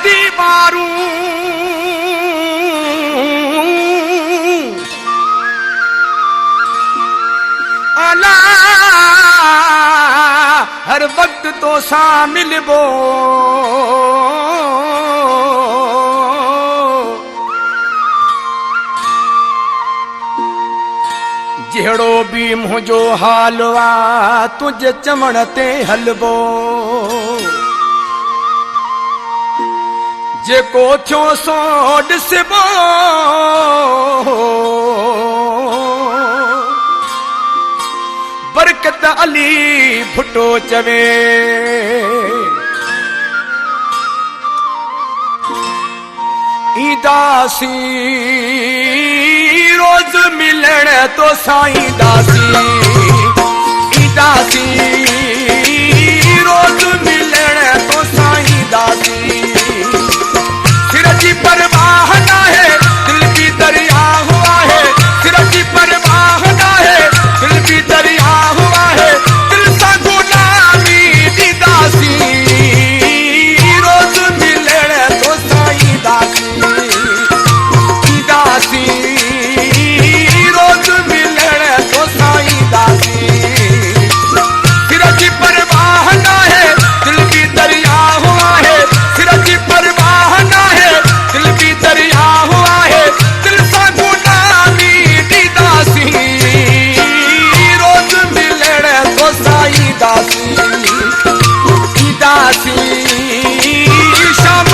दीवारूं अला हर वक्त तो सा मिलबो जहिड़ो भी मुंहिंजो हाल आ तुझे चवण ते हलबो जेको थियो सो ॾिसबो बरकत अली भुट्टो चवे ईंदासी रोज मिलण तो साईं दासी ईंदासी रोज मिलण तो साईं दासी सिर जी परवाह ना है दिल की दरिया हुआ है सिर की परवाह ना है दिल की दरिया हुआ है दिल सा गुलामी दीदासी रोज मिलण तो साईं दासी दासी रोज मिलण तो साईं दासी सिर की परवाह ना है दिल की दरिया हुआ है सिर की परवाह ना है दिल की दरिया हुआ है दिल सा गुलामी दीदासी रोज मिलण तो साईं दासी दासी शाम